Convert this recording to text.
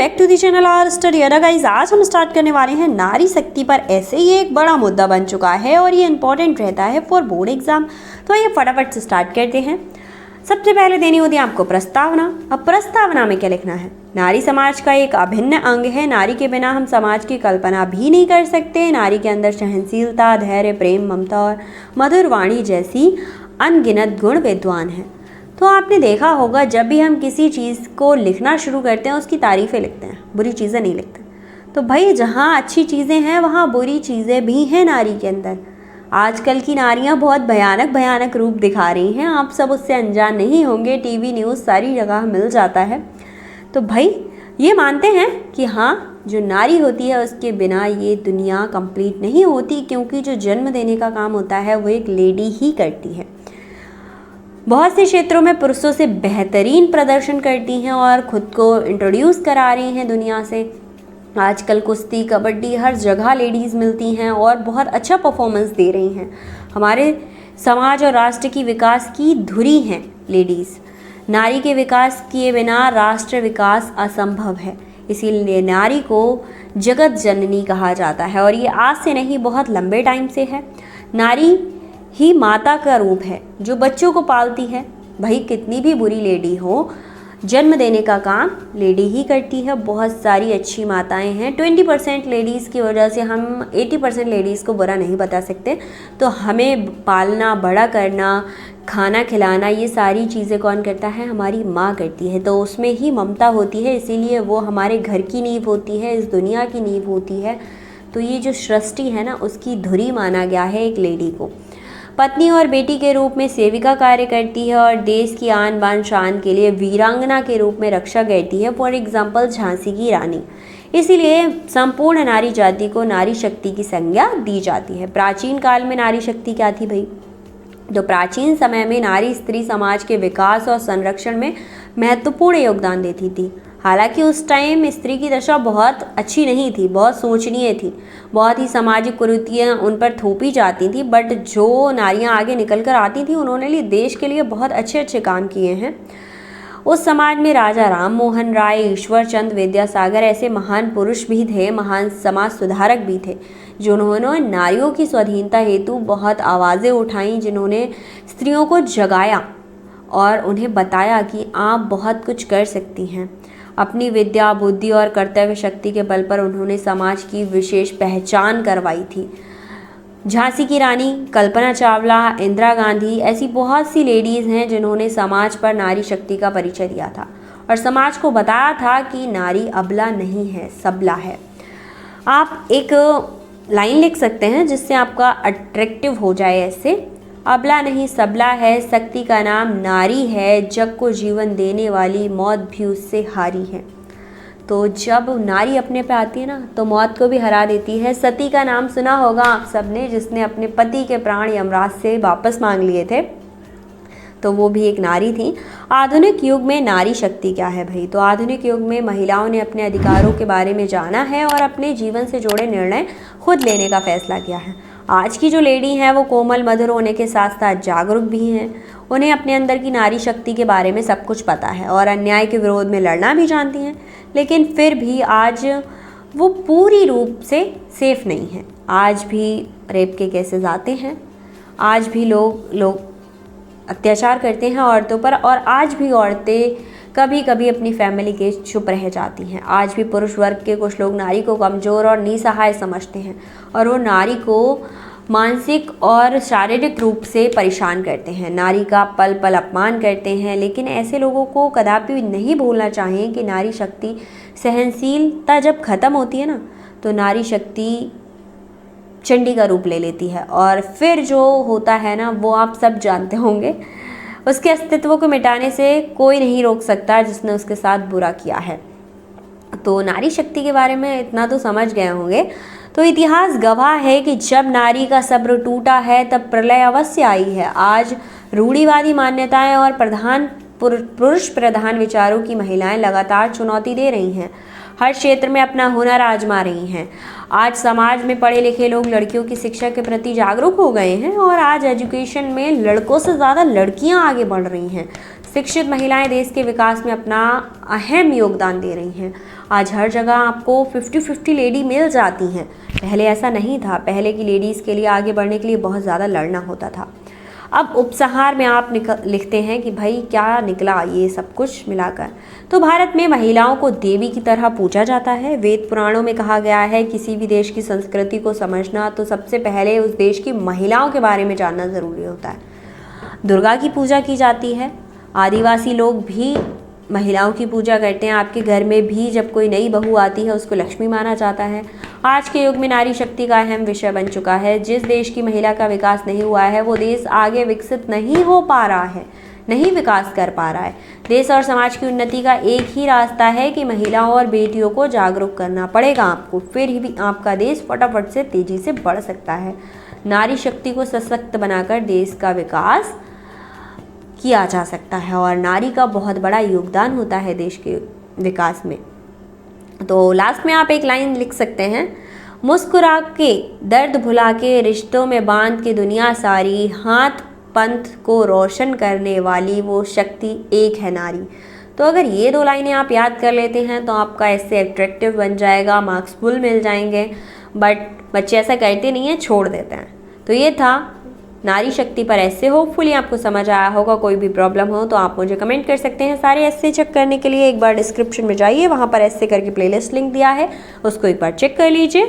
Back to the channel और study अडा guys. आज हम स्टार्ट करने वाले हैं नारी शक्ति पर। ऐसे ये एक बड़ा मुद्दा बन चुका है और ये इंपॉर्टेंट रहता है फॉर बोर्ड एग्जाम। तो ये फटाफट से स्टार्ट करते हैं। सबसे पहले देनी होती है आपको प्रस्तावना। अब प्रस्तावना में क्या लिखना है? नारी समाज का एक अभिन्न अंग है। नारी के बिना हम समाज की कल्पना भी नहीं कर सकते। नारी के अंदर सहनशीलता, धैर्य, प्रेम, ममता और मधुर वाणी जैसी अनगिनत गुण विद्वान हैं। तो आपने देखा होगा जब भी हम किसी चीज़ को लिखना शुरू करते हैं उसकी तारीफ़ें लिखते हैं, बुरी चीज़ें नहीं लिखते। तो भाई जहाँ अच्छी चीज़ें हैं वहाँ बुरी चीज़ें भी हैं नारी के अंदर। आजकल की नारियाँ बहुत भयानक भयानक रूप दिखा रही हैं, आप सब उससे अनजान नहीं होंगे। टीवी न्यूज़ सारी जगह मिल जाता है। तो भाई ये मानते हैं कि हाँ, जो नारी होती है उसके बिना ये दुनिया कंप्लीट नहीं होती, क्योंकि जो जन्म देने का काम होता है वो एक लेडी ही करती है। बहुत से क्षेत्रों में पुरुषों से बेहतरीन प्रदर्शन करती हैं और ख़ुद को इंट्रोड्यूस करा रही हैं दुनिया से। आजकल कुश्ती, कबड्डी, हर जगह लेडीज़ मिलती हैं और बहुत अच्छा परफॉर्मेंस दे रही हैं। हमारे समाज और राष्ट्र की विकास की धुरी हैं लेडीज़। नारी के विकास किए बिना राष्ट्र विकास असंभव है। इसीलिए नारी को जगत जननी कहा जाता है और ये आज से नहीं, बहुत लंबे टाइम से है। नारी ही माता का रूप है जो बच्चों को पालती है। भाई कितनी भी बुरी लेडी हो, जन्म देने का काम लेडी ही करती है। बहुत सारी अच्छी माताएं हैं। 20% लेडीज़ की वजह से हम 80% लेडीज़ को बुरा नहीं बता सकते। तो हमें पालना, बड़ा करना, खाना खिलाना, ये सारी चीज़ें कौन करता है? हमारी माँ करती है। तो उसमें ही ममता होती है, इसीलिए वो हमारे घर की नींव होती है, इस दुनिया की नींव होती है। तो ये जो सृष्टि है ना, उसकी धुरी माना गया है एक लेडी को। पत्नी और बेटी के रूप में सेविका कार्य करती है और देश की आन बान शान के लिए वीरांगना के रूप में रक्षा करती है। फॉर एग्जाम्पल झांसी की रानी। इसीलिए संपूर्ण नारी जाति को नारी शक्ति की संज्ञा दी जाती है। प्राचीन काल में नारी शक्ति क्या थी भाई? तो प्राचीन समय में नारी स्त्री समाज के विकास और संरक्षण में महत्वपूर्ण योगदान देती थी। हालांकि उस टाइम स्त्री की दशा बहुत अच्छी नहीं थी, बहुत शोचनीय थी। बहुत ही सामाजिक कुरीतियाँ उन पर थोपी जाती थी। बट जो नारियाँ आगे निकल कर आती थी उन्होंने देश के लिए बहुत अच्छे अच्छे काम किए हैं। उस समाज में राजा राम मोहन राय, ईश्वर चंद्र विद्यासागर ऐसे महान पुरुष भी थे, महान समाज सुधारक भी थे, जिन्होंने नारियों की स्वाधीनता हेतु बहुत आवाज़ें उठाईं, जिन्होंने स्त्रियों को जगाया और उन्हें बताया कि आप बहुत कुछ कर सकती हैं। अपनी विद्या, बुद्धि और कर्तव्य शक्ति के बल पर उन्होंने समाज की विशेष पहचान करवाई थी। झांसी की रानी, कल्पना चावला, इंदिरा गांधी, ऐसी बहुत सी लेडीज़ हैं जिन्होंने समाज पर नारी शक्ति का परिचय दिया था और समाज को बताया था कि नारी अबला नहीं है, सबला है। आप एक लाइन लिख सकते हैं जिससे आपका अट्रैक्टिव हो जाए ऐसे: अबला नहीं सबला है, शक्ति का नाम नारी है, जग को जीवन देने वाली मौत भी उससे हारी है। तो जब नारी अपने पे आती है ना तो मौत को भी हरा देती है। सती का नाम सुना होगा आप सबने, जिसने अपने पति के प्राण यमराज से वापस मांग लिए थे। तो वो भी एक नारी थी। आधुनिक युग में नारी शक्ति क्या है भाई? तो आधुनिक युग में महिलाओं ने अपने अधिकारों के बारे में जाना है और अपने जीवन से जुड़े निर्णय खुद लेने का फैसला किया है। आज की जो लेडी हैं वो कोमल, मधुर होने के साथ साथ जागरूक भी हैं। उन्हें अपने अंदर की नारी शक्ति के बारे में सब कुछ पता है और अन्याय के विरोध में लड़ना भी जानती हैं। लेकिन फिर भी आज वो पूरी रूप से सेफ नहीं है। आज भी रेप के केसेस आते हैं, आज भी लोग अत्याचार करते हैं औरतों पर, और आज भी औरतें कभी कभी अपनी फैमिली के चुप रह जाती हैं। आज भी पुरुष वर्ग के कुछ लोग नारी को कमज़ोर और निसहाय समझते हैं और वो नारी को मानसिक और शारीरिक रूप से परेशान करते हैं, नारी का पल पल अपमान करते हैं। लेकिन ऐसे लोगों को कदापि नहीं भूलना चाहिए कि नारी शक्ति, सहनशीलता जब ख़त्म होती है ना तो नारी शक्ति चंडी का रूप ले लेती है और फिर जो होता है ना वो आप सब जानते होंगे। उसके अस्तित्व को मिटाने से कोई नहीं रोक सकता जिसने उसके साथ बुरा किया है। तो नारी शक्ति के बारे में इतना तो समझ गए होंगे। तो इतिहास गवाह है कि जब नारी का सब्र टूटा है तब प्रलय अवश्य आई है। आज रूढ़िवादी मान्यताएं और पुरुष प्रधान विचारों की महिलाएं लगातार चुनौती दे रही हैं, हर क्षेत्र में अपना हुनर आजमा रही हैं। आज समाज में पढ़े लिखे लोग लड़कियों की शिक्षा के प्रति जागरूक हो गए हैं और आज एजुकेशन में लड़कों से ज़्यादा लड़कियां आगे बढ़ रही हैं। शिक्षित महिलाएं देश के विकास में अपना अहम योगदान दे रही हैं। आज हर जगह आपको 50-50 लेडी मिल जाती हैं। पहले ऐसा नहीं था, पहले की लेडीज़ के लिए आगे बढ़ने के लिए बहुत ज़्यादा लड़ना होता था। अब उपसंहार में आप लिखते हैं कि भाई क्या निकला ये सब कुछ मिलाकर। तो भारत में महिलाओं को देवी की तरह पूजा जाता है। वेद पुराणों में कहा गया है किसी भी देश की संस्कृति को समझना तो सबसे पहले उस देश की महिलाओं के बारे में जानना ज़रूरी होता है। दुर्गा की पूजा की जाती है। आदिवासी लोग भी महिलाओं की पूजा करते हैं। आपके घर में भी जब कोई नई बहू आती है उसको लक्ष्मी माना जाता है। आज के युग में नारी शक्ति का अहम विषय बन चुका है। जिस देश की महिला का विकास नहीं हुआ है वो देश आगे विकसित नहीं हो पा रहा है, नहीं विकास कर पा रहा है। देश और समाज की उन्नति का एक ही रास्ता है कि महिलाओं और बेटियों को जागरूक करना पड़ेगा आपको, फिर ही आपका देश फटाफट से तेज़ी से बढ़ सकता है। नारी शक्ति को सशक्त बनाकर देश का विकास किया जा सकता है और नारी का बहुत बड़ा योगदान होता है देश के विकास में। तो लास्ट में आप एक लाइन लिख सकते हैं, मुस्कुरा के दर्द भुला के रिश्तों में बांध के दुनिया सारी, हाथ पंथ को रोशन करने वाली वो शक्ति एक है नारी। तो अगर ये 2 लाइनें आप याद कर लेते हैं तो आपका ऐसे अट्रैक्टिव बन जाएगा, मार्क्स फुल मिल जाएंगे। बट बच्चे ऐसा करते नहीं हैं, छोड़ देते हैं। तो ये था नारी शक्ति पर ऐसे। होपफुली आपको समझ आया होगा। कोई भी प्रॉब्लम हो तो आप मुझे कमेंट कर सकते हैं। सारे ऐसे चेक करने के लिए एक बार डिस्क्रिप्शन में जाइए, वहाँ पर ऐसे करके प्लेलिस्ट लिंक दिया है, उसको एक बार चेक कर लीजिए।